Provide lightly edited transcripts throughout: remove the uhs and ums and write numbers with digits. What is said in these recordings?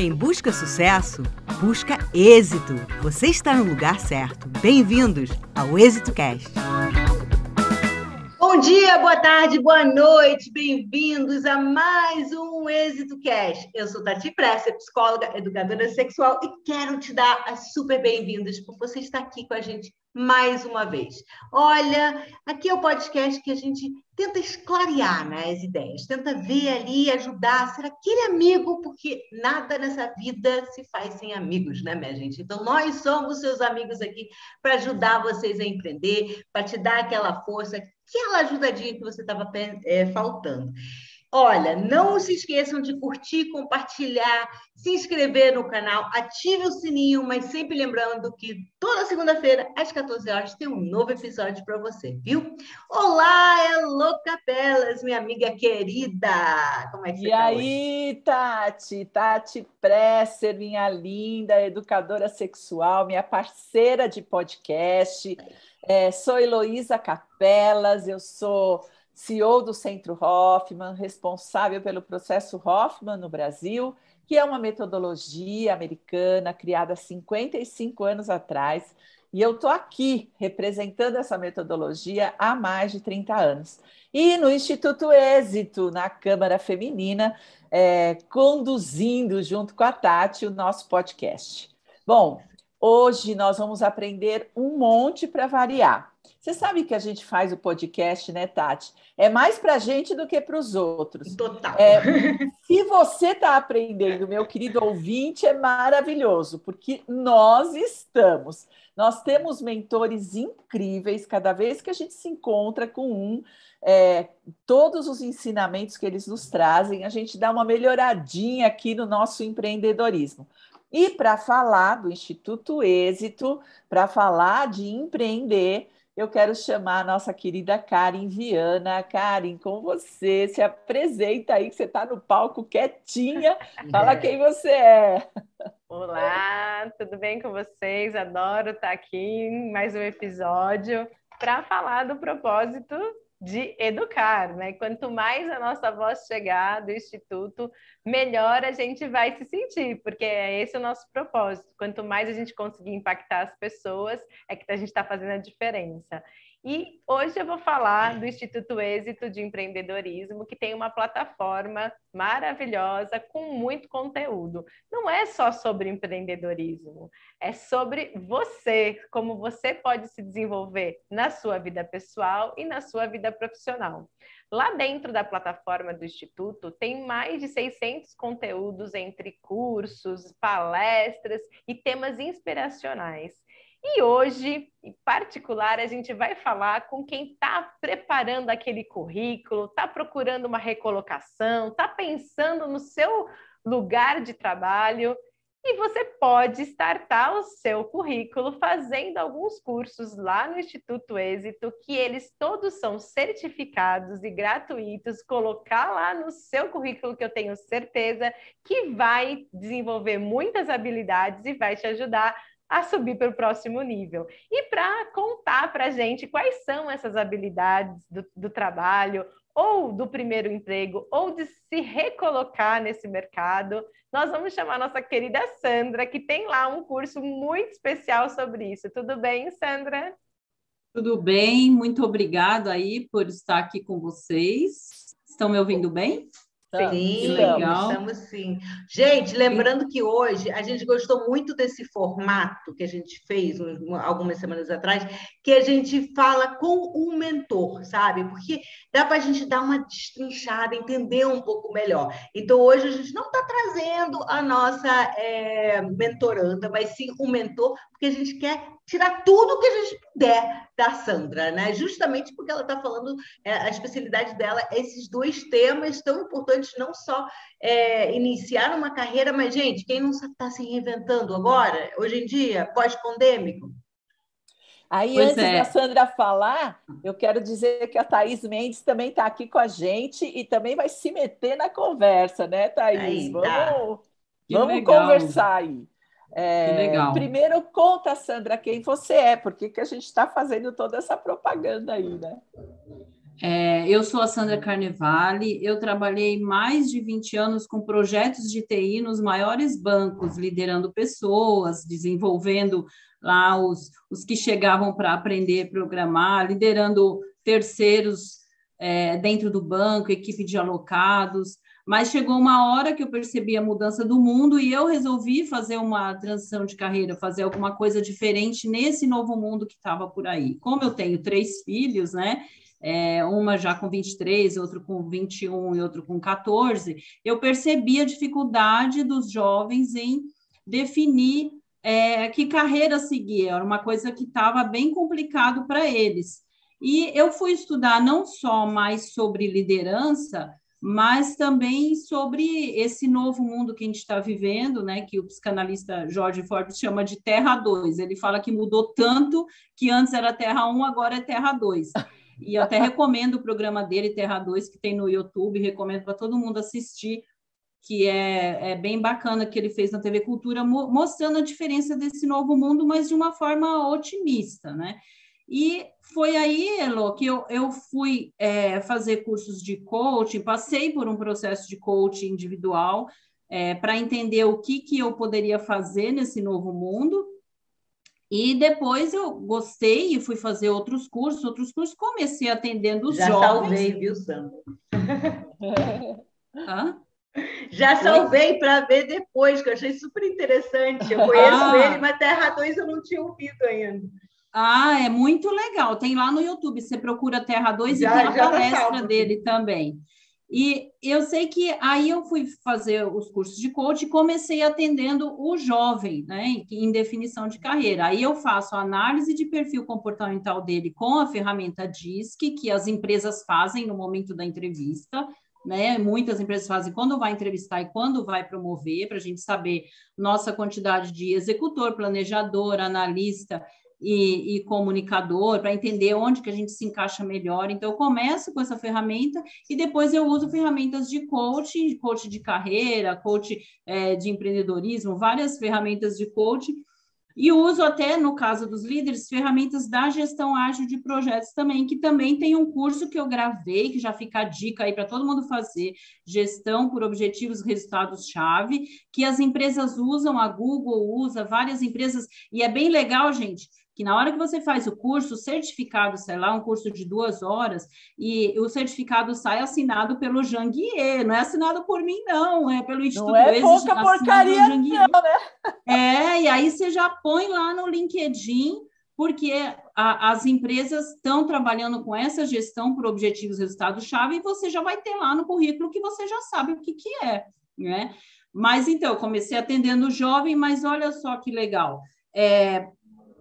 Quem busca sucesso, busca êxito. Você está no lugar certo. Bem-vindos ao Êxito Cast. Bom dia, boa tarde, boa noite. Bem-vindos a mais um Êxito Cast. Eu sou Tati Presser, psicóloga, educadora sexual e quero te dar as super bem-vindas por você estar aqui com a gente mais uma vez. Olha, aqui é o podcast que a gente tenta esclarear, né, as ideias, tenta ver ali, ajudar, ser aquele amigo, porque nada nessa vida se faz sem amigos, né, minha gente? Então, nós somos seus amigos aqui para ajudar vocês a empreender, para te dar aquela força, aquela ajudadinha que você estava faltando. Olha, não se esqueçam de curtir, compartilhar, se inscrever no canal, ative o sininho, mas sempre lembrando que toda segunda-feira, às 14 horas, tem um novo episódio para você, viu? Olá, Elô Capelas, minha amiga querida! Como é que você está hoje? E aí, Tati? Tati Presser, minha linda educadora sexual, minha parceira de podcast. Sou Heloísa Capelas, eu sou CEO do Centro Hoffman, responsável pelo processo Hoffman no Brasil, que é uma metodologia americana criada há 55 anos atrás, e eu estou aqui representando essa metodologia há mais de 30 anos. E no Instituto Êxito, na Câmara Feminina, conduzindo junto com a Tati o nosso podcast. Bom, hoje nós vamos aprender um monte para variar. Você sabe que a gente faz o podcast, né, Tati? É mais para a gente do que para os outros. Total. Se você está aprendendo, meu querido ouvinte, é maravilhoso, porque nós temos mentores incríveis, cada vez que a gente se encontra com todos os ensinamentos que eles nos trazem, a gente dá uma melhoradinha aqui no nosso empreendedorismo. E para falar do Instituto Êxito, para falar de empreender, eu quero chamar a nossa querida Karen Viana. Karen, com você, se apresenta aí, que você está no palco quietinha, fala quem você é. Olá, tudo bem com vocês? Adoro estar aqui em mais um episódio para falar do propósito de educar, né? Quanto mais a nossa voz chegar do Instituto, melhor a gente vai se sentir, porque é esse o nosso propósito. Quanto mais a gente conseguir impactar as pessoas, é que a gente está fazendo a diferença. E hoje eu vou falar do Instituto Êxito de Empreendedorismo, que tem uma plataforma maravilhosa com muito conteúdo. Não é só sobre empreendedorismo, é sobre você, como você pode se desenvolver na sua vida pessoal e na sua vida profissional. Lá dentro da plataforma do Instituto tem mais de 600 conteúdos entre cursos, palestras e temas inspiracionais. E hoje, em particular, a gente vai falar com quem está preparando aquele currículo, está procurando uma recolocação, está pensando no seu lugar de trabalho. E você pode startar o seu currículo fazendo alguns cursos lá no Instituto Êxito, que eles todos são certificados e gratuitos. Colocar lá no seu currículo, que eu tenho certeza que vai desenvolver muitas habilidades e vai te ajudar a subir para o próximo nível. E para contar para a gente quais são essas habilidades do trabalho, ou do primeiro emprego, ou de se recolocar nesse mercado, nós vamos chamar a nossa querida Sandra, que tem lá um curso muito especial sobre isso. Tudo bem, Sandra? Tudo bem, muito obrigado aí por estar aqui com vocês. Estão me ouvindo bem? Sim, legal. estamos sim. Gente, lembrando que hoje a gente gostou muito desse formato que a gente fez algumas semanas atrás, que a gente fala com um mentor, sabe? Porque dá para a gente dar uma destrinchada, entender um pouco melhor. Então, hoje a gente não está trazendo a nossa mentoranda, mas sim um mentor, porque a gente quer tirar tudo que a gente puder da Sandra, né? Justamente porque ela está falando, a especialidade dela é esses dois temas tão importantes, não só iniciar uma carreira, mas, gente, quem não está se reinventando agora, hoje em dia, pós-pandêmico? Aí, Pois antes da Sandra falar, eu quero dizer que a Thaís Mendes também está aqui com a gente e também vai se meter na conversa, né, Thaís? Aí, tá. Vamos conversar aí. Que legal. Primeiro, conta, Sandra, quem você é, por que a gente está fazendo toda essa propaganda aí, né? Eu sou a Sandra Carnevale, eu trabalhei mais de 20 anos com projetos de TI nos maiores bancos, liderando pessoas, desenvolvendo lá os que chegavam para aprender a programar, liderando terceiros dentro do banco, equipe de alocados, mas chegou uma hora que eu percebi a mudança do mundo e eu resolvi fazer uma transição de carreira, fazer alguma coisa diferente nesse novo mundo que estava por aí. Como eu tenho 3 filhos, né? Uma já com 23, outro com 21 e outro com 14, eu percebi a dificuldade dos jovens em definir que carreira seguir, era uma coisa que estava bem complicado para eles. E eu fui estudar não só mais sobre liderança, mas também sobre esse novo mundo que a gente está vivendo, né, que o psicanalista Jorge Forbes chama de Terra 2. Ele fala que mudou tanto que antes era Terra 1, agora é Terra 2. E eu até recomendo o programa dele, Terra 2, que tem no YouTube, recomendo para todo mundo assistir, que é bem bacana, que ele fez na TV Cultura, mostrando a diferença desse novo mundo, mas de uma forma otimista, né? E foi aí, Elo, que eu fui fazer cursos de coaching, passei por um processo de coaching individual para entender o que eu poderia fazer nesse novo mundo. E depois eu gostei e fui fazer outros cursos, comecei atendendo os jovens. Já salvei, viu, Sandra? Hã? Já salvei para ver depois, que eu achei super interessante. Eu conheço ele, mas Terra 2 eu não tinha ouvido ainda. É muito legal. Tem lá no YouTube, você procura Terra 2 e tem a palestra dele também. E eu sei que aí eu fui fazer os cursos de coach e comecei atendendo o jovem, né, em definição de carreira. Aí eu faço a análise de perfil comportamental dele com a ferramenta DISC, que as empresas fazem no momento da entrevista, né? Muitas empresas fazem quando vai entrevistar e quando vai promover, para a gente saber nossa quantidade de executor, planejador, analista e comunicador, para entender onde que a gente se encaixa melhor. Então, eu começo com essa ferramenta e depois eu uso ferramentas de coaching de carreira, coach de empreendedorismo, várias ferramentas de coaching, e uso até, no caso dos líderes, ferramentas da gestão ágil de projetos também, que também tem um curso que eu gravei, que já fica a dica aí para todo mundo fazer, gestão por objetivos e resultados-chave, que as empresas usam, a Google usa, várias empresas, e é bem legal, gente, que na hora que você faz o curso, o certificado, sei lá, um curso de 2 horas, e o certificado sai assinado pelo Jean Guier, não é assinado por mim, não, é pelo Instituto Êxito. Não é pouca porcaria, não, né? E aí você já põe lá no LinkedIn, porque as empresas estão trabalhando com essa gestão por objetivos e resultados-chave, e você já vai ter lá no currículo que você já sabe o que é, né? Mas, então, eu comecei atendendo o jovem, mas olha só que legal,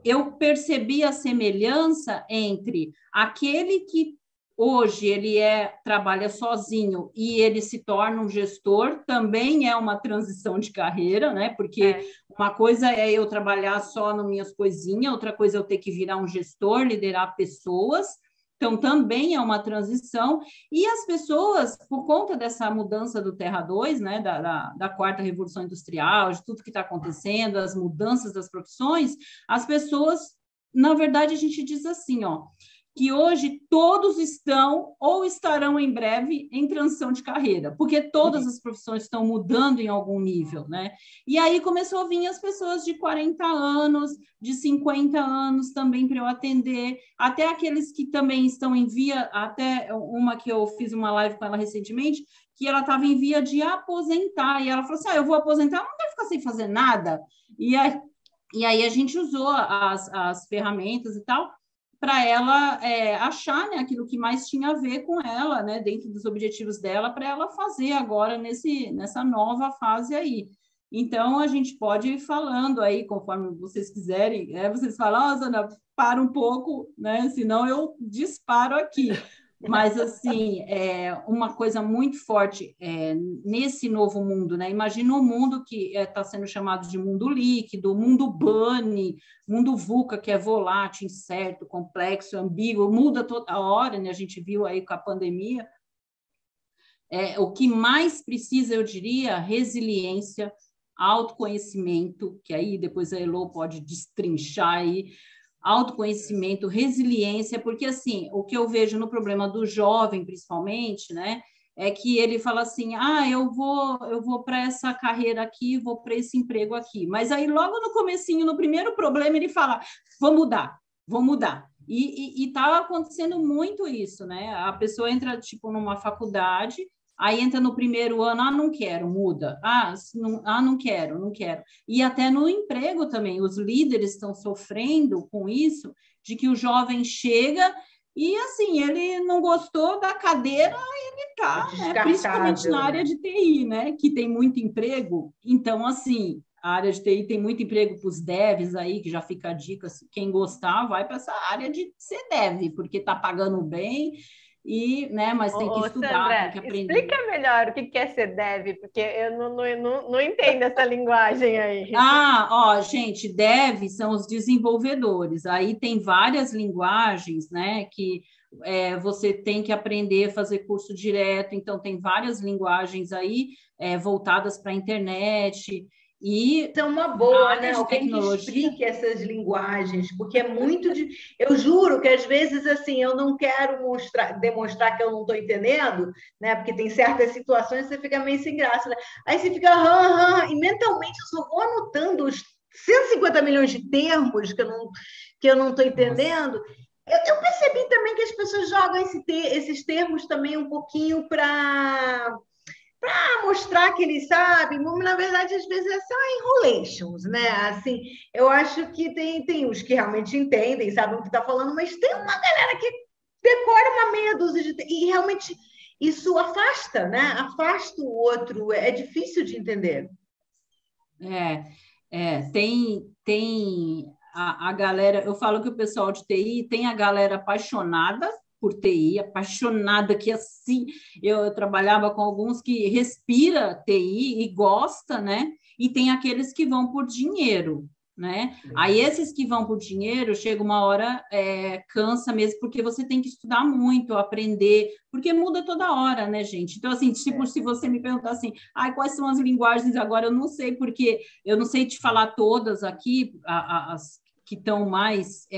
eu percebi a semelhança entre aquele que hoje ele trabalha sozinho e ele se torna um gestor, também é uma transição de carreira, né? Porque uma coisa é eu trabalhar só nas minhas coisinhas, outra coisa é eu ter que virar um gestor, liderar pessoas. Então, também é uma transição, e as pessoas, por conta dessa mudança do Terra 2, né, da 4ª Revolução Industrial, de tudo que está acontecendo, as mudanças das profissões, as pessoas, na verdade, a gente diz assim, que hoje todos estão ou estarão em breve em transição de carreira, porque todas as profissões estão mudando em algum nível, né? E aí começou a vir as pessoas de 40 anos, de 50 anos também para eu atender, até aqueles que também estão em via, até uma que eu fiz uma live com ela recentemente, que ela estava em via de aposentar, e ela falou assim, eu vou aposentar, eu não quero ficar sem fazer nada. E aí a gente usou as ferramentas e tal, para ela achar, né, aquilo que mais tinha a ver com ela, né, dentro dos objetivos dela, para ela fazer agora nessa nova fase aí. Então, a gente pode ir falando aí, conforme vocês quiserem, vocês falam, Zana, para um pouco, né, senão eu disparo aqui. Mas, assim, uma coisa muito forte nesse novo mundo, né? Imagina um mundo que está sendo chamado de mundo líquido, mundo bunny, mundo VUCA, que é volátil, incerto, complexo, ambíguo, muda toda hora, né? A gente viu aí com a pandemia. O que mais precisa, eu diria, resiliência, autoconhecimento, que aí depois a Elo pode destrinchar aí, autoconhecimento, resiliência, porque, assim, o que eu vejo no problema do jovem, principalmente, né, é que ele fala assim, eu vou para essa carreira aqui, vou para esse emprego aqui. Mas aí, logo no comecinho, no primeiro problema, ele fala, vou mudar. E está acontecendo muito isso, né? A pessoa entra, tipo, numa faculdade, aí entra no primeiro ano, não quero, muda. Não quero. E até no emprego também, os líderes estão sofrendo com isso, de que o jovem chega e, assim, ele não gostou da cadeira, ele está, né, principalmente na área de TI, né, que tem muito emprego. Então, assim, a área de TI tem muito emprego para os devs aí, que já fica a dica, quem gostar vai para essa área de ser dev, porque está pagando bem, né, mas tem que estudar, Sandra, tem que aprender. Explica melhor o que é ser dev, porque eu não entendo essa linguagem aí. Gente, dev são os desenvolvedores. Aí tem várias linguagens, né, que você tem que aprender a fazer curso direto. Então, tem várias linguagens aí voltadas para a internet. E é uma boa, né? Alguém que explique essas linguagens, porque é muito de... Eu juro que às vezes assim eu não quero demonstrar que eu não estou entendendo, né? Porque tem certas situações que você fica meio sem graça, né? Aí você fica e mentalmente eu só vou anotando os 150 milhões de termos que eu não estou entendendo. Eu percebi também que as pessoas jogam esses termos também um pouquinho para mostrar que eles sabem, mas na verdade às vezes é só enrolations, né? Assim, eu acho que tem os que realmente entendem, sabem o que está falando, mas tem uma galera que decora uma meia dúzia e realmente isso afasta, né? Afasta o outro, é difícil de entender. Tem a galera, eu falo que o pessoal de TI tem a galera apaixonada por TI, apaixonada, que assim, eu trabalhava com alguns que respira TI e gosta, né? E tem aqueles que vão por dinheiro, né? Aí esses que vão por dinheiro, chega uma hora, cansa mesmo, porque você tem que estudar muito, aprender, porque muda toda hora, né, gente? Então, assim, tipo, se você me perguntar assim, quais são as linguagens agora, eu não sei, porque eu não sei te falar todas aqui, as que estão mais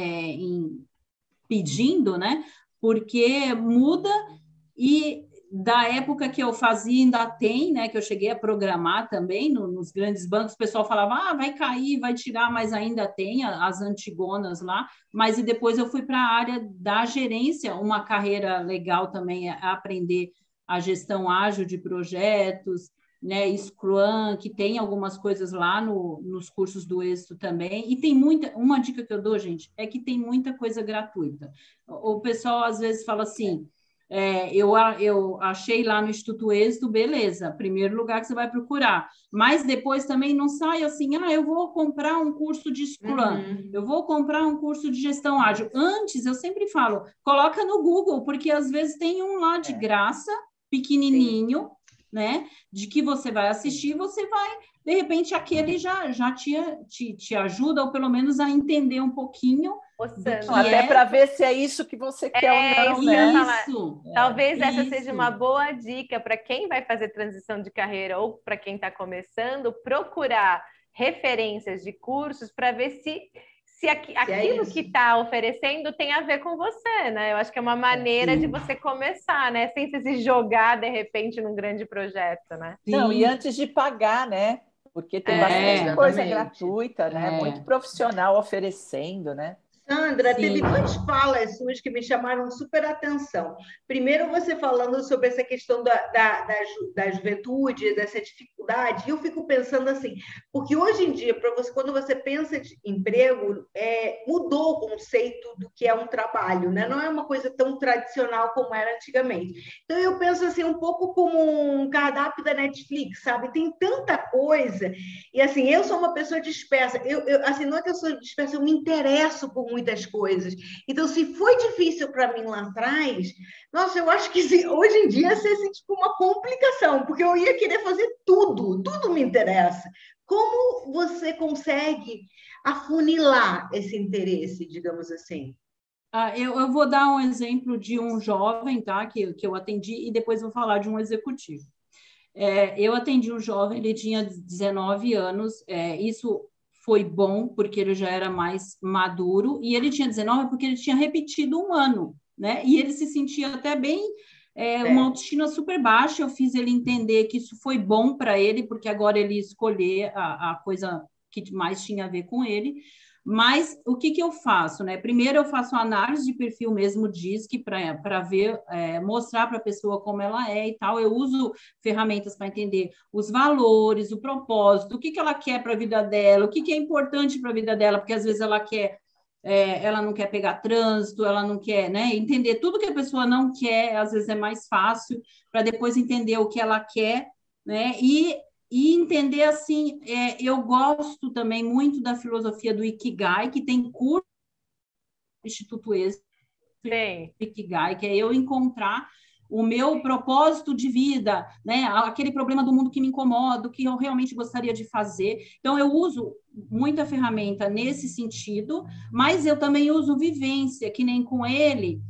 pedindo, né? Porque muda e da época que eu fazia ainda tem, né, que eu cheguei a programar também nos grandes bancos, o pessoal falava, vai cair, vai tirar, mas ainda tem as antigonas lá, mas e depois eu fui para a área da gerência, uma carreira legal também é aprender a gestão ágil de projetos, né, Scrum, que tem algumas coisas lá nos cursos do Êxito também, e tem uma dica que eu dou, gente, é que tem muita coisa gratuita. O pessoal às vezes fala assim, eu achei lá no Instituto Êxito, beleza, primeiro lugar que você vai procurar, mas depois também não sai assim, eu vou comprar um curso de Scrum, eu vou comprar um curso de gestão ágil. Antes, eu sempre falo, coloca no Google, porque às vezes tem um lá de graça, pequenininho, né, de que você vai assistir, você vai, de repente, aquele já te ajuda, ou pelo menos a entender um pouquinho. Até para ver se é isso que você quer ou não, né? Talvez essa seja uma boa dica para quem vai fazer transição de carreira ou para quem está começando, procurar referências de cursos para ver se aquilo que está oferecendo tem a ver com você, né? Eu acho que é uma maneira de você começar, né? Sem você se jogar, de repente, num grande projeto, né? Não, e antes de pagar, né? Porque tem bastante coisa gratuita, né? Muito profissional oferecendo, né? Sandra, teve duas falas suas que me chamaram super atenção. Primeiro, você falando sobre essa questão da juventude, dessa dificuldade, e eu fico pensando assim, porque hoje em dia, quando você pensa de emprego, mudou o conceito do que é um trabalho, né? Não é uma coisa tão tradicional como era antigamente. Então, eu penso assim, um pouco como um cardápio da Netflix, sabe? Tem tanta coisa, e assim, eu sou uma pessoa dispersa, assim, não é que eu sou dispersa, eu me interesso por muitas coisas. Então, se foi difícil para mim lá atrás, nossa, eu acho que hoje em dia seria tipo uma complicação, porque eu ia querer fazer tudo me interessa. Como você consegue afunilar esse interesse, digamos assim? Eu vou dar um exemplo de um jovem, tá, que eu atendi, e depois vou falar de um executivo. Eu atendi um jovem, ele tinha 19 anos, isso foi bom, porque ele já era mais maduro, e ele tinha 19 porque ele tinha repetido um ano, né? E ele se sentia até bem, uma autoestima super baixa. Eu fiz ele entender que isso foi bom para ele, porque agora ele ia escolher a coisa que mais tinha a ver com ele. Mas o que eu faço, né? Primeiro eu faço uma análise de perfil mesmo, DISC, para ver, mostrar para a pessoa como ela é e tal. Eu uso ferramentas para entender os valores, o propósito, o que ela quer para a vida dela, o que é importante para a vida dela, porque às vezes ela não quer pegar trânsito, ela não quer, né? Entender tudo que a pessoa não quer, às vezes é mais fácil, para depois entender o que ela quer, né? E entender, assim, eu gosto também muito da filosofia do Ikigai, que tem curso do Instituto Êxito, Ikigai, que é eu encontrar o meu propósito de vida, né? Aquele problema do mundo que me incomoda, o que eu realmente gostaria de fazer. Então, eu uso muita ferramenta nesse sentido, mas eu também uso vivência, que nem com ele.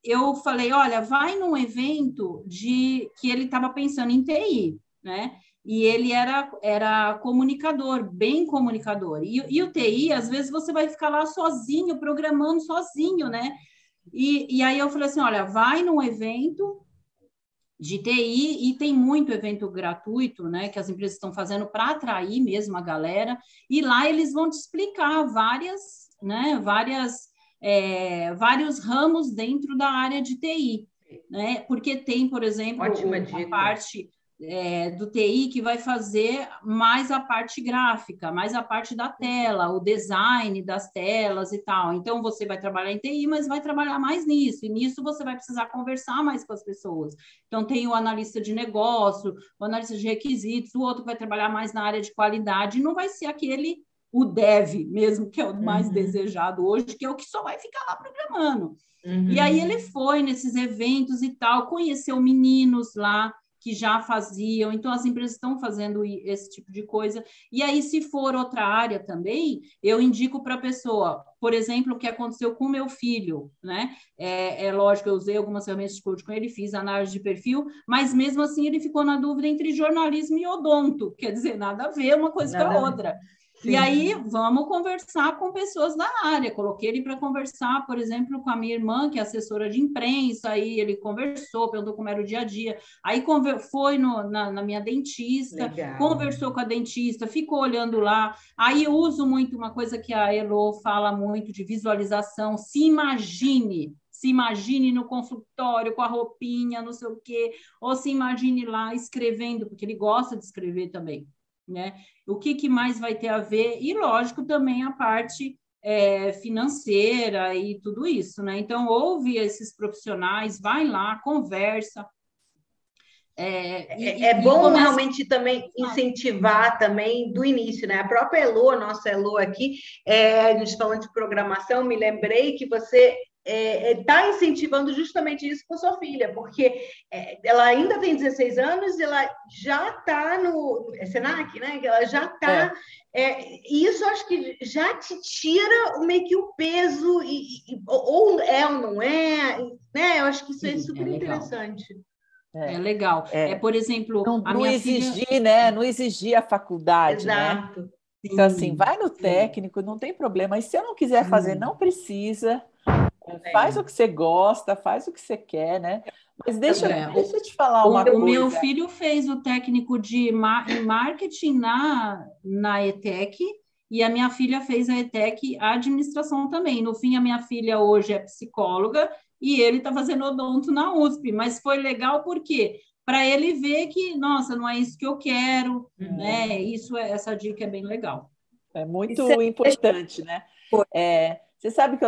Eu falei, olha, vai num evento que ele estava pensando em TI, né? E ele era comunicador, bem comunicador. E o TI, às vezes, você vai ficar lá sozinho, programando sozinho, né? E aí eu falei assim, olha, vai num evento de TI, e tem muito evento gratuito, né, que as empresas estão fazendo para atrair mesmo a galera, e lá eles vão te explicar vários ramos dentro da área de TI, né? Porque tem, por exemplo, a parte do TI que vai fazer mais a parte gráfica, mais a parte da tela, o design das telas e tal. Então, você vai trabalhar em TI, mas vai trabalhar mais nisso, e nisso você vai precisar conversar mais com as pessoas. Então, tem o analista de negócio, o analista de requisitos, o outro vai trabalhar mais na área de qualidade, não vai ser o dev mesmo, que é o mais desejado hoje, que é o que só vai ficar lá programando. E aí ele foi nesses eventos e tal, conheceu meninos lá que já faziam, então as empresas estão fazendo esse tipo de coisa. E aí, se for outra área também, eu indico para a pessoa, por exemplo, o que aconteceu com o meu filho, né? Lógico, eu usei algumas ferramentas de coaching com ele, fiz análise de perfil, mas mesmo assim ele ficou na dúvida entre jornalismo e odonto, quer dizer, nada a ver uma coisa com a outra. Sim. E aí, vamos conversar com pessoas da área. Coloquei ele para conversar, por exemplo, com a minha irmã, que é assessora de imprensa, aí ele conversou, perguntou como era o dia a dia. Aí foi na minha dentista, legal, conversou com a dentista, ficou olhando lá. Aí eu uso muito uma coisa que a Elo fala muito, de visualização. Se imagine no consultório com a roupinha, não sei o quê, ou se imagine lá escrevendo, porque ele gosta de escrever também, né? O que mais vai ter a ver? E, lógico, também a parte financeira e tudo isso, né? Então, ouve esses profissionais, vai lá, conversa. Bom realmente também incentivar também do início, né? A própria Elo, a nossa Elo aqui, a gente falando de programação, me lembrei que você está incentivando justamente isso com sua filha, porque ela ainda tem 16 anos, ela já está no Senac, né? Ela já está... e isso acho que já te tira meio que o peso, ou ou não é, né? Eu acho que isso é super interessante. É legal. Por exemplo, não exigir, né? Não exigir a faculdade, exato, né? Então, assim, vai no técnico, não tem problema. E se eu não quiser fazer, não precisa. Faz o que você gosta, faz o que você quer, né? Mas deixa eu te falar uma coisa. O meu filho fez o técnico de marketing na ETEC, e a minha filha fez a ETEC administração também. No fim, a minha filha hoje é psicóloga e ele está fazendo odonto na USP. Mas foi legal porque para ele ver que, nossa, não é isso que eu quero, né? Essa dica é bem legal. É muito importante, né? Você sabe que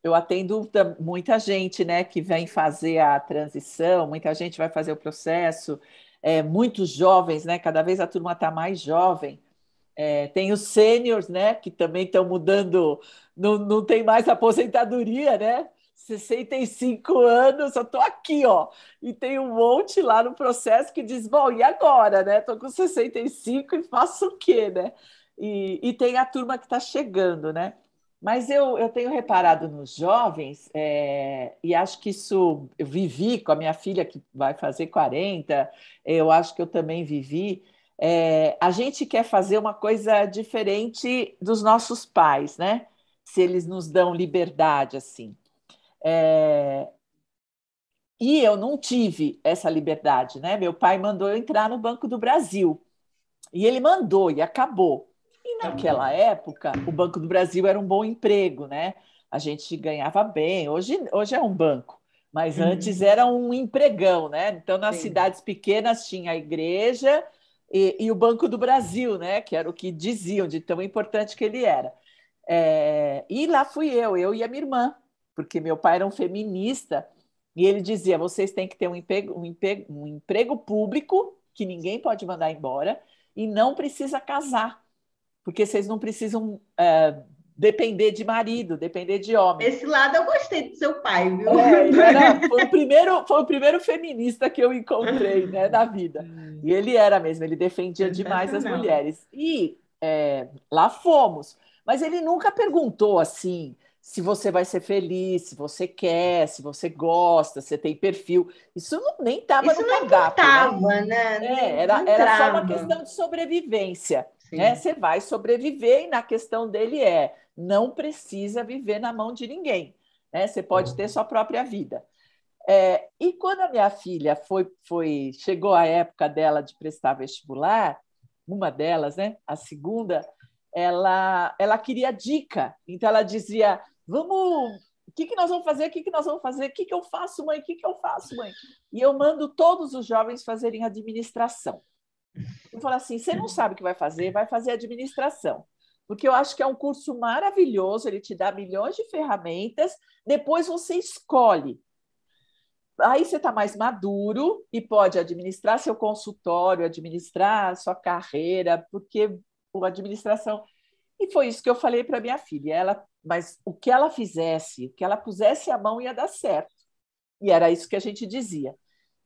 eu atendo muita gente, né, que vem fazer a transição, muita gente vai fazer o processo, muitos jovens, né? Cada vez a turma está mais jovem. Tem os sêniors, né, que também estão mudando, não tem mais aposentadoria, né? 65 anos, eu estou aqui, ó, e tem um monte lá no processo que diz, bom, e agora, né? Estou com 65 e faço o quê, né? E tem a turma que está chegando, né? Mas eu tenho reparado nos jovens, e acho que isso eu vivi com a minha filha, que vai fazer 40, eu acho que eu também vivi, A gente quer fazer uma coisa diferente dos nossos pais, né? Se eles nos dão liberdade assim. E eu não tive essa liberdade, né? Meu pai mandou eu entrar no Banco do Brasil. E ele mandou e acabou. E naquela época, o Banco do Brasil era um bom emprego, né? A gente ganhava bem. Hoje é um banco, mas antes era um empregão, né? Então, nas cidades pequenas tinha a igreja e o Banco do Brasil, né? Que era o que diziam de tão importante que ele era. E lá fui eu e a minha irmã, porque meu pai era um feminista e ele dizia: vocês têm que ter um emprego público que ninguém pode mandar embora e não precisa casar, porque vocês não precisam depender de marido, depender de homem. Esse lado eu gostei do seu pai, viu? Foi o primeiro feminista que eu encontrei, né, na vida. E ele era mesmo, ele defendia demais as mulheres. E lá fomos. Mas ele nunca perguntou assim se você vai ser feliz, se você quer, se você gosta, se tem perfil. Isso nem estava no cardápio. Né? Era só uma questão de sobrevivência. Né? Você vai sobreviver e na questão dele não precisa viver na mão de ninguém. Né? Você pode ter sua própria vida. E quando a minha filha chegou a época dela de prestar vestibular, uma delas, né? A segunda, ela queria dica. Então ela dizia: vamos, o que nós vamos fazer? O que nós vamos fazer? O que eu faço, mãe? O que eu faço, mãe? E eu mando todos os jovens fazerem administração. Eu falo assim: você não sabe o que vai fazer administração. Porque eu acho que é um curso maravilhoso, ele te dá milhões de ferramentas, depois você escolhe. Aí você está mais maduro e pode administrar seu consultório, administrar sua carreira, porque a administração... E foi isso que eu falei para minha filha. Mas o que ela fizesse, o que ela pusesse a mão ia dar certo. E era isso que a gente dizia.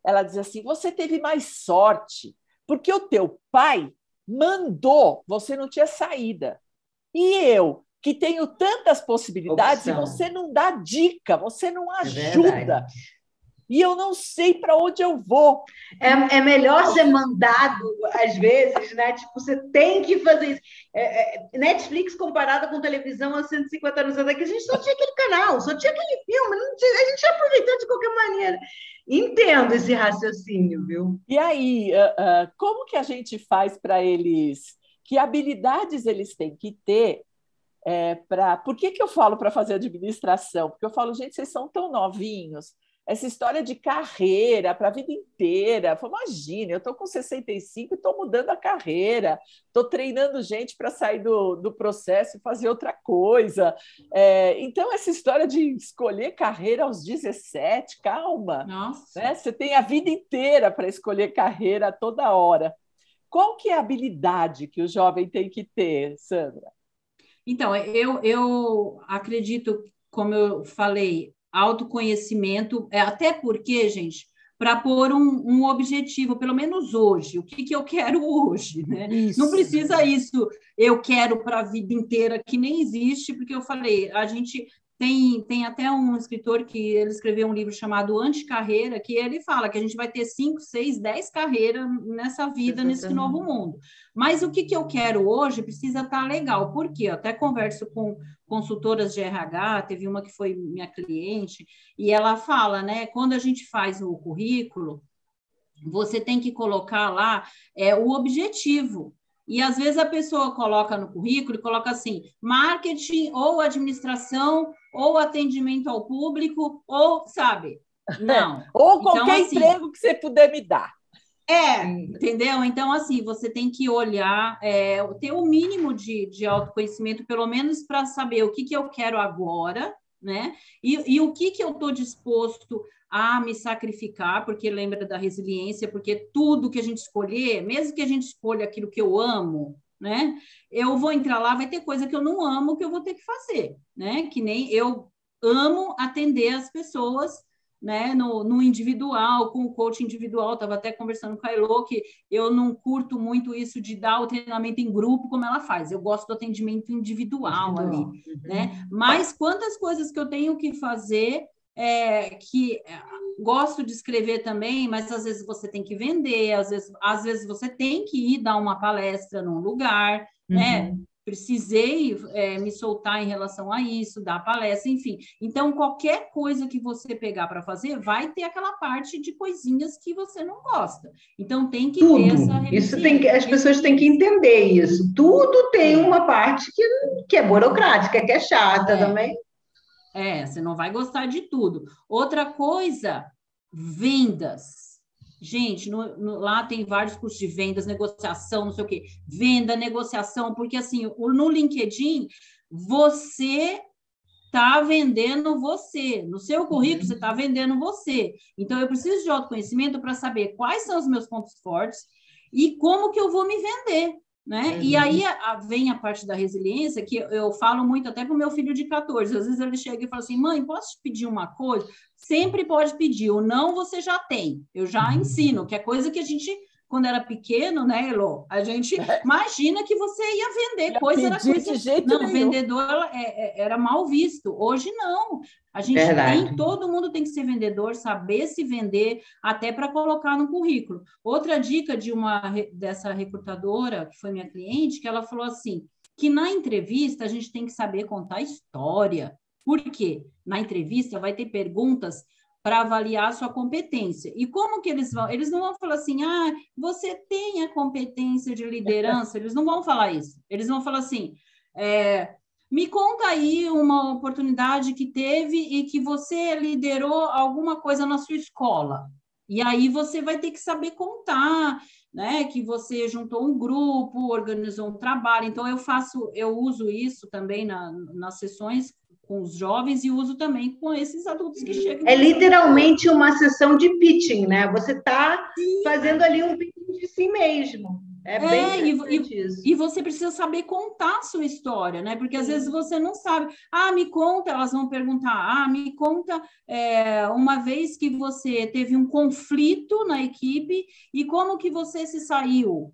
Ela dizia assim: você teve mais sorte, porque o teu pai mandou, você não tinha saída. E eu, que tenho tantas possibilidades, e você não dá dica, você não ajuda. E eu não sei para onde eu vou. É melhor ser mandado, às vezes, né? Tipo, você tem que fazer isso. Netflix comparada com televisão há 150 anos atrás, que a gente só tinha aquele canal, só tinha aquele filme, a gente ia aproveitar de qualquer maneira. Entendo esse raciocínio, viu? E aí, como que a gente faz para eles? Que habilidades eles têm que ter? Por que eu falo para fazer administração? Porque eu falo: gente, vocês são tão novinhos. Essa história de carreira para a vida inteira. Imagina, eu estou com 65 e estou mudando a carreira, estou treinando gente para sair do processo e fazer outra coisa. Então, essa história de escolher carreira aos 17, calma. Nossa. Né? Você tem a vida inteira para escolher carreira toda hora. Qual que é a habilidade que o jovem tem que ter, Sandra? Então, eu acredito, como eu falei, autoconhecimento, até porque, gente, para pôr um objetivo, pelo menos hoje, o que eu quero hoje, né? Não precisa isso, eu quero para a vida inteira, que nem existe, porque eu falei, a gente tem até um escritor que ele escreveu um livro chamado Anticarreira, que ele fala que a gente vai ter 5, 6, 10 carreiras nessa vida, nesse novo mundo. Mas o que eu quero hoje precisa estar legal, porque eu até converso com consultoras de RH, teve uma que foi minha cliente, e ela fala, né, quando a gente faz o currículo, você tem que colocar lá o objetivo. E, às vezes, a pessoa coloca no currículo e coloca assim, marketing ou administração ou atendimento ao público ou, sabe? Não. Ou qualquer emprego que você puder me dar. Entendeu? Então, assim, você tem que olhar, ter o mínimo de autoconhecimento, pelo menos para saber o que eu quero agora, né? E o que eu estou disposto a me sacrificar, porque lembra da resiliência, porque tudo que a gente escolher, mesmo que a gente escolha aquilo que eu amo, né? Eu vou entrar lá, vai ter coisa que eu não amo que eu vou ter que fazer, né? Que nem eu amo atender as pessoas, né, no individual, com o coach individual. Estava até conversando com a Elô, que eu não curto muito isso de dar o treinamento em grupo como ela faz, eu gosto do atendimento individual ali, né? Mas quantas coisas que eu tenho que fazer que gosto de escrever também, mas às vezes você tem que vender, às vezes você tem que ir dar uma palestra num lugar, né? Precisei me soltar em relação a isso, dar palestra, enfim. Então, qualquer coisa que você pegar para fazer, vai ter aquela parte de coisinhas que você não gosta. Então, tem que ter essa Isso as pessoas têm que entender isso. Tudo tem uma parte que é burocrática, que é chata também. Você não vai gostar de tudo. Outra coisa, vendas. Gente, lá tem vários cursos de vendas, negociação, não sei o quê. Venda, negociação, porque assim, no LinkedIn, você está vendendo você. No seu currículo, você está vendendo você. Então, eu preciso de autoconhecimento para saber quais são os meus pontos fortes e como que eu vou me vender. Né? E aí vem a parte da resiliência, que eu falo muito até para o meu filho de 14. Às vezes ele chega e fala assim, mãe, posso te pedir uma coisa? Sempre pode pedir, o não você já tem. Eu já ensino, que é coisa que a gente, quando era pequeno, né, Elô? A gente imagina que você ia vender coisa, era coisa... De jeito não, nenhum. Vendedor era mal visto. Hoje não. A gente todo mundo tem que ser vendedor, saber se vender, até para colocar no currículo. Outra dica dessa recrutadora, que foi minha cliente, que ela falou assim, que na entrevista a gente tem que saber contar história. Por quê? Na entrevista vai ter perguntas para avaliar a sua competência. E como que eles vão? Eles não vão falar assim, você tem a competência de liderança? Eles não vão falar isso. Eles vão falar assim, me conta aí uma oportunidade que teve e que você liderou alguma coisa na sua escola. E aí você vai ter que saber contar, né? Que você juntou um grupo, organizou um trabalho. Então, eu uso isso também nas sessões com os jovens e uso também com esses adultos que chegam. É literalmente uma sessão de pitching, né? Você está fazendo ali um pitching de si mesmo. Bem isso. E você precisa saber contar a sua história, né? Porque às vezes você não sabe. Me conta, elas vão perguntar, me conta uma vez que você teve um conflito na equipe e como que você se saiu?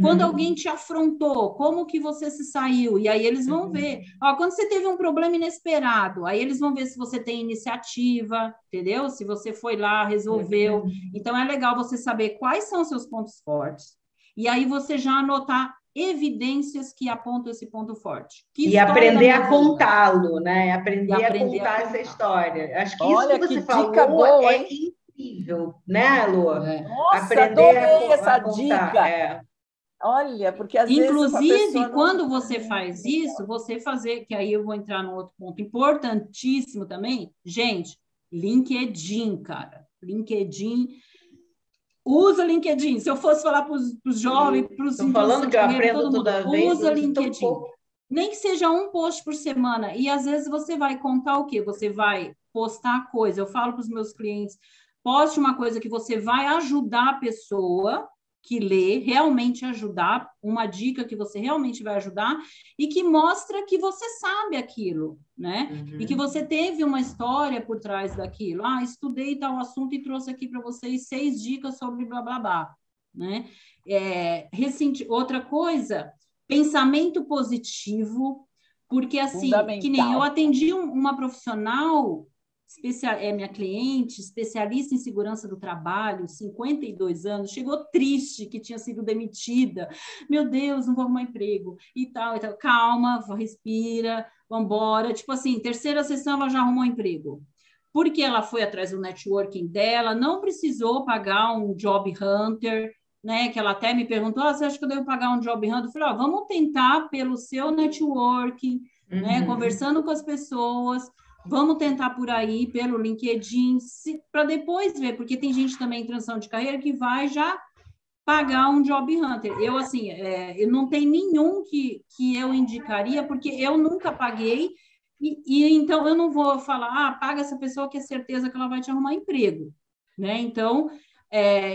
Quando alguém te afrontou, como que você se saiu? E aí eles vão ver. Quando você teve um problema inesperado, aí eles vão ver se você tem iniciativa, entendeu? Se você foi lá, resolveu. Então, é legal você saber quais são os seus pontos fortes. E aí você já anotar evidências que apontam esse ponto forte. E aprender a contá-lo, né? Aprender a contar essa história. Acho que isso que você falou é incrível, né, Lu? Nossa, aprender adorei essa contar. dica. Olha, porque às vezes inclusive, quando você faz isso, você fazer, que aí eu vou entrar num outro ponto importantíssimo também, gente, LinkedIn, cara. LinkedIn... Usa LinkedIn. Se eu fosse falar para os jovens, para os Estou falando que eu aprendo toda vez. Usa LinkedIn. Nem que seja um post por semana. E às vezes você vai contar o quê? Você vai postar coisa. Eu falo para os meus clientes, poste uma coisa que você vai ajudar a pessoa que lê, realmente ajudar, uma dica que você realmente vai ajudar e que mostra que você sabe aquilo, né? E que você teve uma história por trás daquilo. Estudei tal assunto e trouxe aqui para vocês 6 dicas sobre blá, blá, blá, né? Outra coisa, pensamento positivo, porque assim, que nem eu atendi uma profissional... minha cliente, especialista em segurança do trabalho, 52 anos, chegou triste que tinha sido demitida. Meu Deus, não vou arrumar emprego. E tal, e tal. Calma, respira, vamos embora. Tipo assim, terceira sessão ela já arrumou emprego. Porque ela foi atrás do networking dela, não precisou pagar um job hunter, né? Que ela até me perguntou, você acha que eu devo pagar um job hunter? Eu falei, vamos tentar pelo seu networking, né? Conversando com as pessoas, vamos tentar por aí, pelo LinkedIn, para depois ver, porque tem gente também em transição de carreira que vai já pagar um job hunter. Eu, assim, eu não tenho nenhum que eu indicaria, porque eu nunca paguei, e então eu não vou falar, paga essa pessoa que é certeza que ela vai te arrumar emprego, né? Então,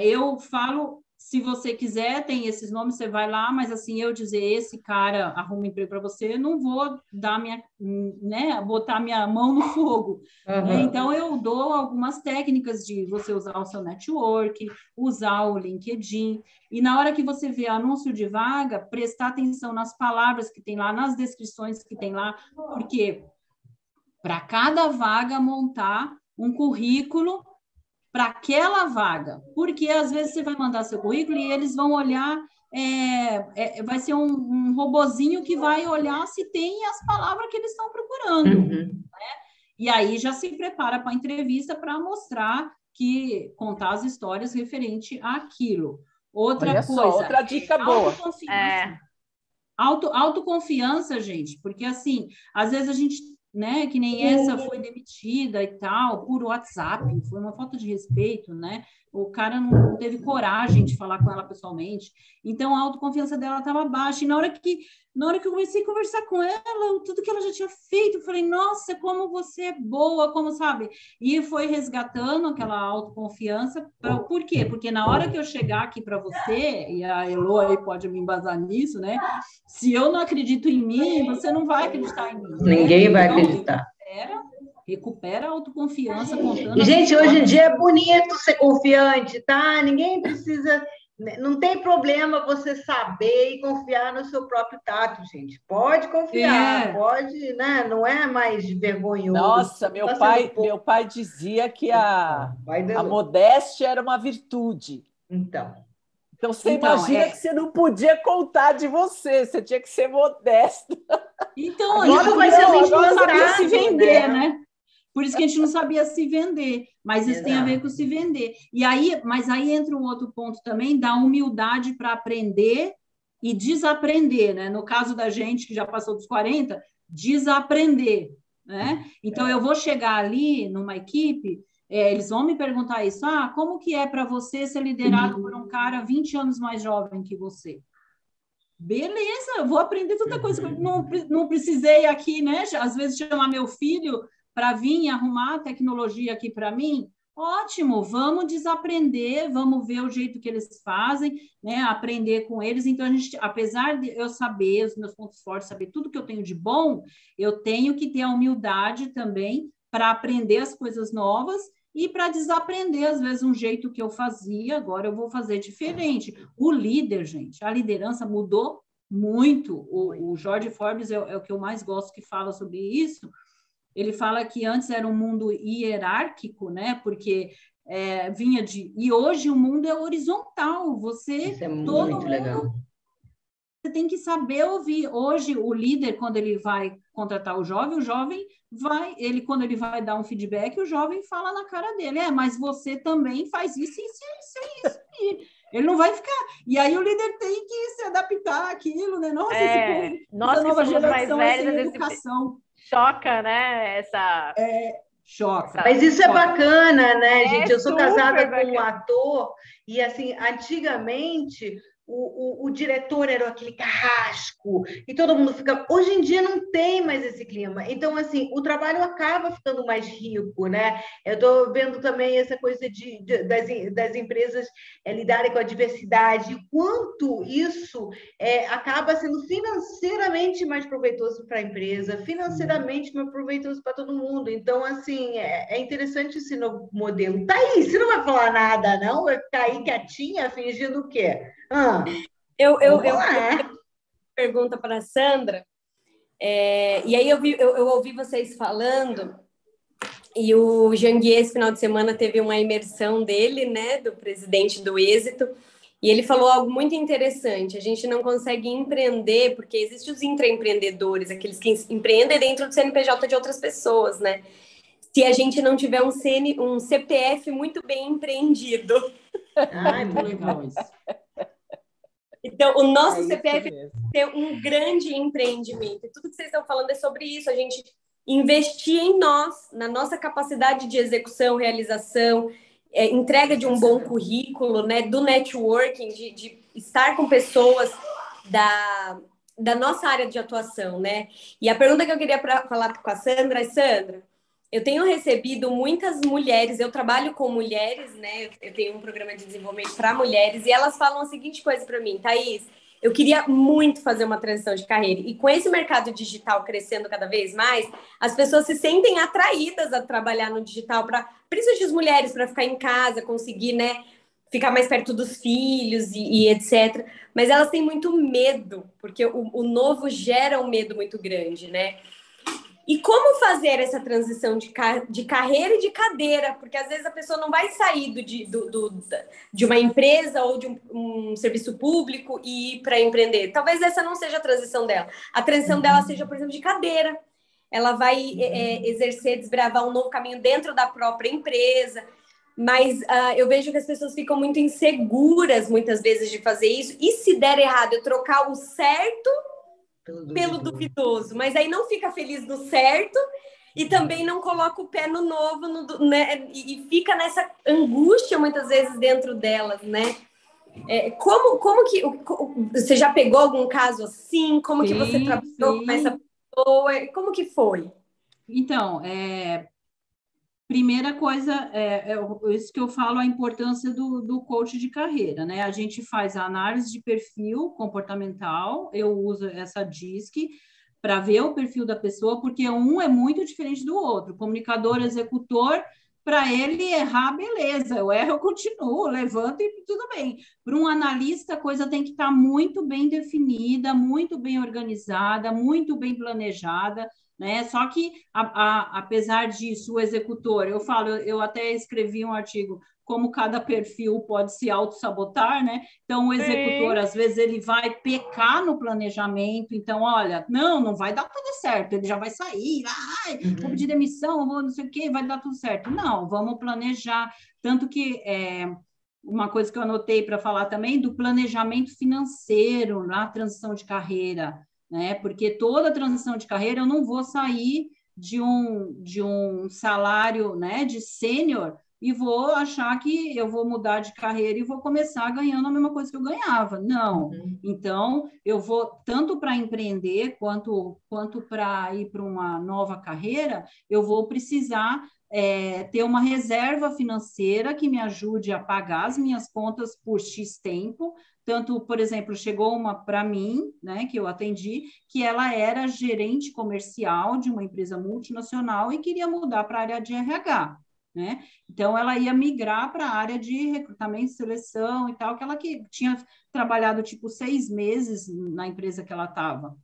eu falo... Se você quiser, tem esses nomes, você vai lá, mas assim, eu dizer, esse cara arruma emprego para você, não vou dar botar minha mão no fogo. Né? Então, eu dou algumas técnicas de você usar o seu network, usar o LinkedIn, e na hora que você vê anúncio de vaga, prestar atenção nas palavras que tem lá, nas descrições que tem lá, porque para cada vaga montar um currículo para aquela vaga, porque às vezes você vai mandar seu currículo e eles vão olhar, vai ser um robozinho que vai olhar se tem as palavras que eles estão procurando. Né? E aí já se prepara para a entrevista para mostrar contar as histórias referente àquilo. Outra outra dica boa. Autoconfiança, gente, porque assim, às vezes a gente, né, que nem essa foi demitida e tal, por WhatsApp, foi uma falta de respeito, né? O cara não teve coragem de falar com ela pessoalmente, então a autoconfiança dela estava baixa, e na hora que eu comecei a conversar com ela, tudo que ela já tinha feito, eu falei, nossa, como você é boa, como sabe? E foi resgatando aquela autoconfiança, por quê? Porque na hora que eu chegar aqui para você, e a Elo aí pode me embasar nisso, né? Se eu não acredito em mim, você não vai acreditar em mim. Ninguém vai acreditar. Recupera a autoconfiança contando. E, gente, hoje em dia é bonito ser confiante, tá? Ninguém precisa... Não tem problema você saber e confiar no seu próprio tato, gente. Pode confiar, pode, né? Não é mais vergonhoso. Nossa, meu pai dizia que a modéstia era uma virtude. Então você imagina que você não podia contar de você tinha que ser modesto. Então, agora vai ser não sabia se vender, né? Por isso que a gente não sabia se vender, mas isso tem a ver com se vender. Mas aí entra um outro ponto também, da humildade para aprender e desaprender, né? No caso da gente que já passou dos 40, desaprender, né? Então, eu vou chegar ali numa equipe, eles vão me perguntar isso, como que é para você ser liderado por um cara 20 anos mais jovem que você? Beleza, eu vou aprender tanta coisa que eu não precisei aqui, né? Às vezes chamar meu filho para vir arrumar a tecnologia aqui para mim, ótimo, vamos desaprender, vamos ver o jeito que eles fazem, né? Aprender com eles. Então, apesar de eu saber os meus pontos fortes, saber tudo que eu tenho de bom, eu tenho que ter a humildade também para aprender as coisas novas e para desaprender, às vezes, um jeito que eu fazia, agora eu vou fazer diferente. O líder, gente, a liderança mudou muito. O George Forbes é o que eu mais gosto que fala sobre isso. Ele fala que antes era um mundo hierárquico, né? Porque vinha de... E hoje o mundo é horizontal. Isso é muito legal. Você tem que saber ouvir. Hoje, o líder, quando ele vai contratar o jovem vai... Quando ele vai dar um feedback, o jovem fala na cara dele. Mas você também faz isso. Ele não vai ficar... E aí o líder tem que se adaptar àquilo, né? Nossa, nós que somos mais velhos, educação. Choca, né? Choca. Mas isso é bacana, né, gente? Eu sou casada com um ator e, assim, antigamente o diretor era aquele carrasco e todo mundo fica... Hoje em dia não tem mais esse clima. Então, assim, o trabalho acaba ficando mais rico, né? Eu estou vendo também essa coisa das empresas lidarem com a diversidade, quanto isso acaba sendo financeiramente mais proveitoso para a empresa, financeiramente mais proveitoso para todo mundo. Então, assim, é interessante esse novo modelo. Tá aí, você não vai falar nada, não? Vai ficar aí quietinha, fingindo o quê? Eu pergunta para a Sandra, e aí eu ouvi vocês falando, e o Janguier, esse final de semana, teve uma imersão dele, né, do presidente do Êxito, e ele falou algo muito interessante: a gente não consegue empreender, porque existem os intraempreendedores, aqueles que empreendem dentro do CNPJ de outras pessoas, né? Se a gente não tiver um CPF muito bem empreendido. Muito legal isso. Então, o nosso CPF tem um grande empreendimento. E tudo que vocês estão falando é sobre isso, a gente investir em nós, na nossa capacidade de execução, realização, entrega de um bom currículo, né, do networking, de estar com pessoas da nossa área de atuação, né? E a pergunta que eu queria falar com a Sandra é: Sandra, eu tenho recebido muitas mulheres, eu trabalho com mulheres, né? Eu tenho um programa de desenvolvimento para mulheres, e elas falam a seguinte coisa para mim: Thaís, eu queria muito fazer uma transição de carreira, e com esse mercado digital crescendo cada vez mais, as pessoas se sentem atraídas a trabalhar no digital, principalmente as mulheres, para ficar em casa, conseguir, né, ficar mais perto dos filhos e etc. Mas elas têm muito medo, porque o novo gera um medo muito grande, né? E como fazer essa transição de carreira e de cadeira? Porque às vezes a pessoa não vai sair de uma empresa ou de um serviço público e ir para empreender. Talvez essa não seja a transição dela. A transição dela seja, por exemplo, de cadeira. Ela vai exercer, desbravar um novo caminho dentro da própria empresa. Mas eu vejo que as pessoas ficam muito inseguras, muitas vezes, de fazer isso. E se der errado, eu trocar o certo pelo duvidoso, mas aí não fica feliz do certo e também não coloca o pé no novo, né? E fica nessa angústia muitas vezes dentro delas, né? Como que você já pegou algum caso assim? Como que você trabalhou com essa pessoa? Como que foi? Então, primeira coisa, isso que eu falo, a importância do coach de carreira, né? A gente faz a análise de perfil comportamental, eu uso essa DISC para ver o perfil da pessoa, porque um é muito diferente do outro. Comunicador, executor, para ele errar, beleza, eu erro, eu continuo, levanto e tudo bem. Para um analista, a coisa tem que estar muito bem definida, muito bem organizada, muito bem planejada, né? Só que, apesar disso, o executor, eu até escrevi um artigo, como cada perfil pode se auto-sabotar, né? Então, o executor, às vezes, ele vai pecar no planejamento, então, olha, não vai dar tudo certo, ele já vai sair, vou pedir demissão, vou não sei o quê, vai dar tudo certo. Não, vamos planejar, tanto que... uma coisa que eu anotei para falar também, do planejamento financeiro na transição de carreira, né? Porque toda transição de carreira eu não vou sair de um salário, né, de sênior e vou achar que eu vou mudar de carreira e vou começar ganhando a mesma coisa que eu ganhava. Não. Então, eu vou, tanto para empreender quanto para ir para uma nova carreira, eu vou precisar ter uma reserva financeira que me ajude a pagar as minhas contas por X tempo. Tanto, por exemplo, chegou uma para mim, né, que eu atendi, que ela era gerente comercial de uma empresa multinacional e queria mudar para a área de RH, né? Então, ela ia migrar para a área de recrutamento e seleção e tal, que ela tinha trabalhado, tipo, 6 meses na empresa que ela estava.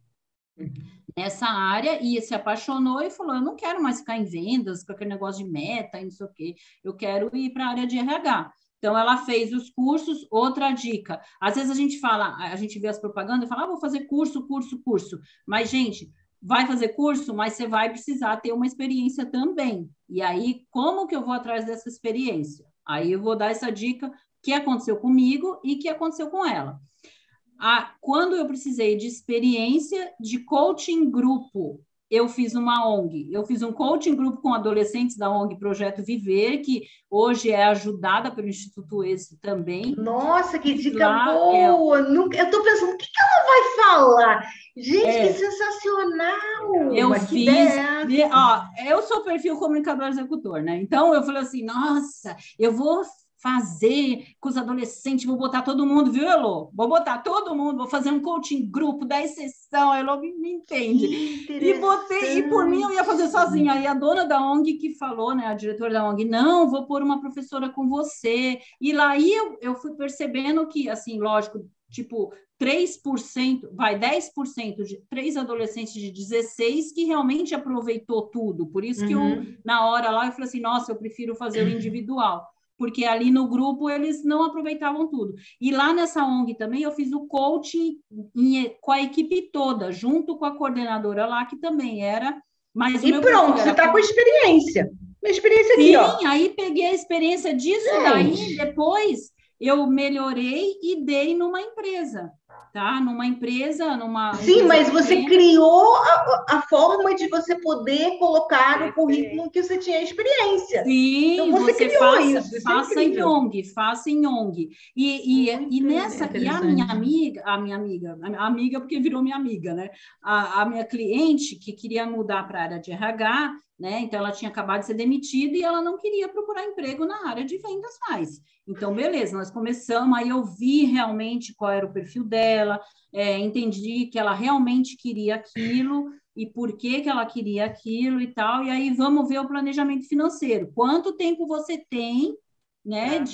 Nessa área, e se apaixonou e falou, eu não quero mais ficar em vendas, com aquele negócio de meta e não sei o quê, eu quero ir para a área de RH. Então, ela fez os cursos. Outra dica, às vezes a gente vê as propagandas e fala, vou fazer curso. Mas, gente, vai fazer curso, mas você vai precisar ter uma experiência também. E aí, como que eu vou atrás dessa experiência? Aí eu vou dar essa dica que aconteceu comigo e que aconteceu com ela. Quando eu precisei de experiência de coaching grupo, eu fiz uma ONG. Eu fiz um coaching grupo com adolescentes da ONG Projeto Viver, que hoje é ajudada pelo Instituto Êxito também. Nossa, que dica boa! Eu estou pensando, o que ela vai falar? Gente, que sensacional! Eu eu sou perfil comunicador executor, né? Então, eu falei assim, nossa, eu vou fazer com os adolescentes, vou botar todo mundo, viu, Elô? Vou botar todo mundo, vou fazer um coaching grupo, 10 sessões, a Elô me entende. E por mim eu ia fazer sozinha. Aí a dona da ONG que falou, né, a diretora da ONG, não, vou pôr uma professora com você. E lá eu fui percebendo que, assim, lógico, tipo, 3%, 10% de 3 adolescentes de 16 que realmente aproveitou tudo. Por isso que na hora lá, eu falei assim, nossa, eu prefiro fazer o individual. Porque ali no grupo eles não aproveitavam tudo. E lá nessa ONG também eu fiz o coaching com a equipe toda, junto com a coordenadora lá, que também era... Mas e pronto, você está com experiência. Uma experiência aqui, ó. Sim, aí peguei a experiência disso, daí depois eu melhorei e dei numa empresa. Tá? Numa empresa... Sim, mas você criou a forma de você poder colocar no currículo que você tinha experiência. Sim, então você criou isso. Faça em ONG. E nessa... E a minha amiga, porque virou minha amiga, né? A minha cliente, que queria mudar para a área de RH, né? Então, ela tinha acabado de ser demitida e ela não queria procurar emprego na área de vendas mais. Então, beleza, nós começamos, aí eu vi realmente qual era o perfil dela, entendi que ela realmente queria aquilo e por que ela queria aquilo e tal, e aí vamos ver o planejamento financeiro. Quanto tempo você tem, né,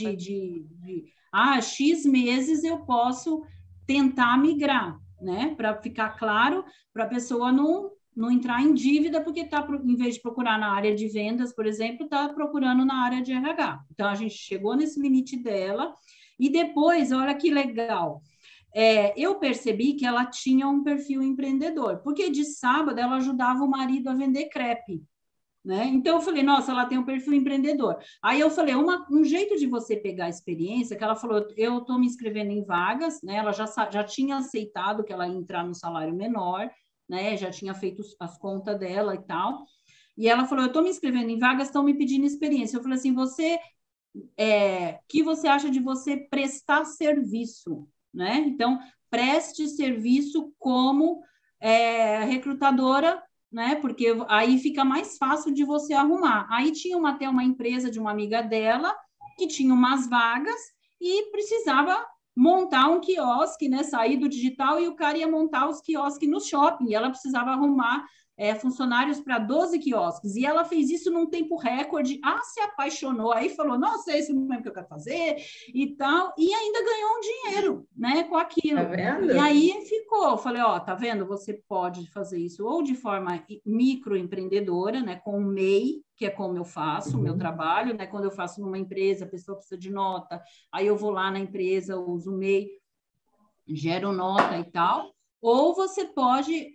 X meses eu posso tentar migrar, né, para ficar claro, para a pessoa não entrar em dívida, porque está, em vez de procurar na área de vendas, por exemplo, está procurando na área de RH. Então, a gente chegou nesse limite dela, e depois, olha que legal, eu percebi que ela tinha um perfil empreendedor, porque de sábado ela ajudava o marido a vender crepe, né? Então, eu falei, nossa, ela tem um perfil empreendedor. Aí eu falei, um jeito de você pegar a experiência, que ela falou, eu estou me inscrevendo em vagas, né? Ela já tinha aceitado que ela ia entrar no salário menor, né? Já tinha feito as contas dela e tal. E ela falou, eu estou me inscrevendo em vagas, estão me pedindo experiência. Eu falei assim, que você acha de você prestar serviço, né? Então, preste serviço como recrutadora, né? Porque aí fica mais fácil de você arrumar. Aí tinha até uma empresa de uma amiga dela que tinha umas vagas e precisava montar um quiosque, né? Sair do digital e o cara ia montar os quiosques no shopping. E ela precisava arrumar funcionários para 12 quiosques. E ela fez isso num tempo recorde. Se apaixonou. Aí falou, nossa, é isso mesmo que eu quero fazer e tal. E ainda ganhou um dinheiro, né? Com aquilo. Tá vendo? E aí ficou. Falei, tá vendo? Você pode fazer isso ou de forma microempreendedora, né? Com o MEI, que é como eu faço o meu trabalho, né? Quando eu faço numa empresa, a pessoa precisa de nota, aí eu vou lá na empresa, uso o MEI, gero nota e tal. Ou você pode,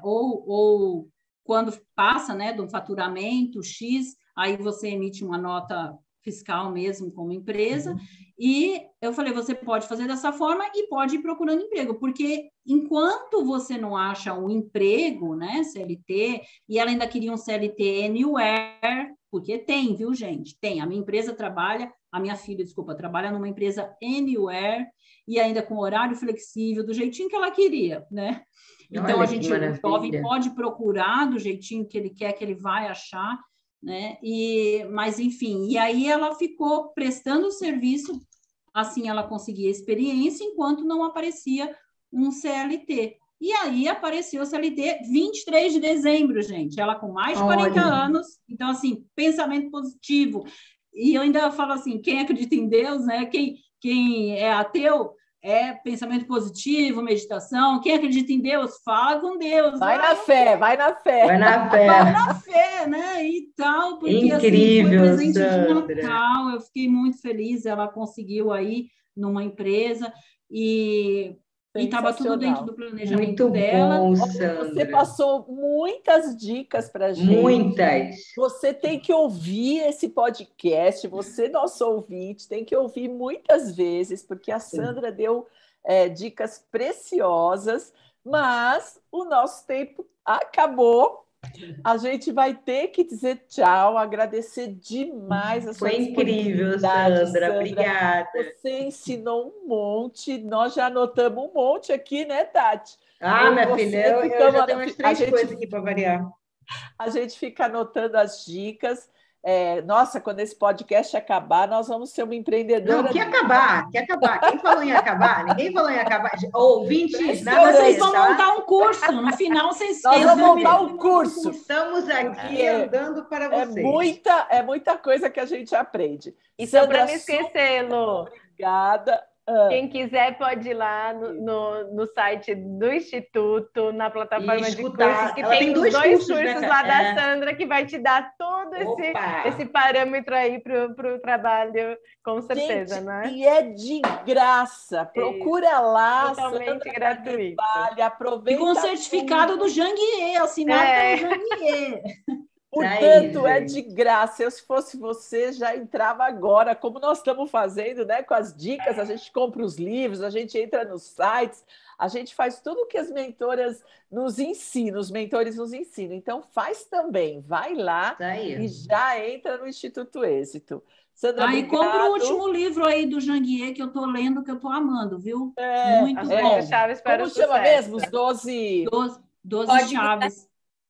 ou quando passa, né, do faturamento X, aí você emite uma nota fiscal mesmo como empresa, e eu falei, você pode fazer dessa forma e pode ir procurando emprego, porque enquanto você não acha um emprego, né, CLT, e ela ainda queria um CLT Anywhere, porque tem, viu, gente? Tem. A minha empresa trabalha, a minha filha, desculpa, trabalha numa empresa Anywhere, e ainda com horário flexível, do jeitinho que ela queria, né? Então, a gente, o jovem pode procurar do jeitinho que ele quer, que ele vai achar, né? Mas, enfim, e aí ela ficou prestando serviço, assim ela conseguia experiência, enquanto não aparecia um CLT. E aí apareceu o CLT 23 de dezembro, gente, ela com mais de 40 anos, então, assim, pensamento positivo. E eu ainda falo assim, quem acredita em Deus, né? Quem é ateu, pensamento positivo, meditação. Quem acredita em Deus, fala com Deus. Vai na fé. Vai na fé, né? E tal, porque incrível, assim, foi presente Sandra. de Natal. Eu fiquei muito feliz. Ela conseguiu aí numa empresa e estava tudo dentro do planejamento dela. Bom, Sandra. Você passou muitas dicas para a gente. Muitas. Você tem que ouvir esse podcast, você, nosso ouvinte, tem que ouvir muitas vezes, porque a Sandra deu dicas preciosas, mas o nosso tempo acabou. A gente vai ter que dizer tchau, agradecer demais a sua disponibilidade. Foi incrível, Sandra. Obrigada. Você ensinou um monte, nós já anotamos um monte aqui, né, Tati? Minha filha, eu já tenho umas 3 coisas aqui para variar. A gente fica anotando as dicas. Nossa, quando esse podcast acabar, nós vamos ser uma empreendedora. Não, quer acabar. Quem falou em acabar? Ninguém falou em acabar. Ouvintes, vocês vão montar um curso. No final, vocês vamos montar um curso. Estamos aqui andando para vocês. É muita coisa que a gente aprende. E só para não esquecer, Lu. Obrigada. Quem quiser pode ir lá no site do Instituto, na plataforma de cursos, que tem dois cursos lá da Sandra, que vai te dar todo esse parâmetro aí para o trabalho, com certeza, gente, né? E é de graça. Procura lá. Totalmente gratuito. Aproveita. E com certificado do Janguier, assinado pelo Janguier. Portanto, é de graça. Se fosse você, já entrava agora, como nós estamos fazendo, né? Com as dicas, a gente compra os livros, a gente entra nos sites, a gente faz tudo o que as mentoras nos ensinam, os mentores nos ensinam. Então, faz também, vai lá e já entra no Instituto Êxito. Sandra, e compra o último livro aí do Janguier, que eu estou lendo, que eu estou amando, viu? Muito bom. Chaves para como chama mesmo? Os 12 chaves.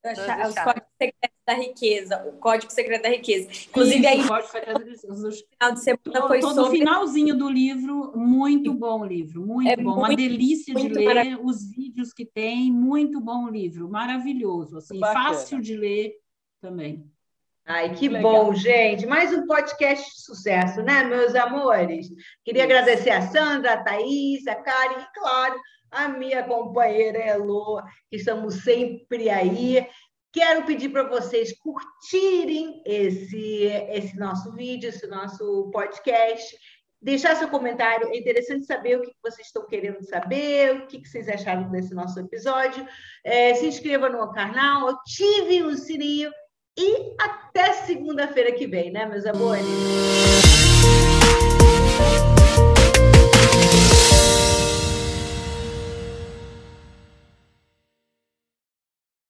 Os códigos secretos da riqueza, o código secreto da riqueza. Inclusive, aí, no final de semana foi todo o finalzinho do livro, muito bom o livro, muito bom, uma delícia de ler, os vídeos que tem, muito bom o livro, maravilhoso, assim, fácil de ler também. Ai, que bom, gente. Mais um podcast de sucesso, né, meus amores? Queria agradecer a Sandra, a Thaís, a Karen e, claro, a minha companheira Elô, que estamos sempre aí. Quero pedir para vocês curtirem esse nosso vídeo, esse nosso podcast, deixar seu comentário. É interessante saber o que vocês estão querendo saber, o que vocês acharam desse nosso episódio. Se inscreva no canal, ativem o sininho e até segunda-feira que vem, né, meus amores?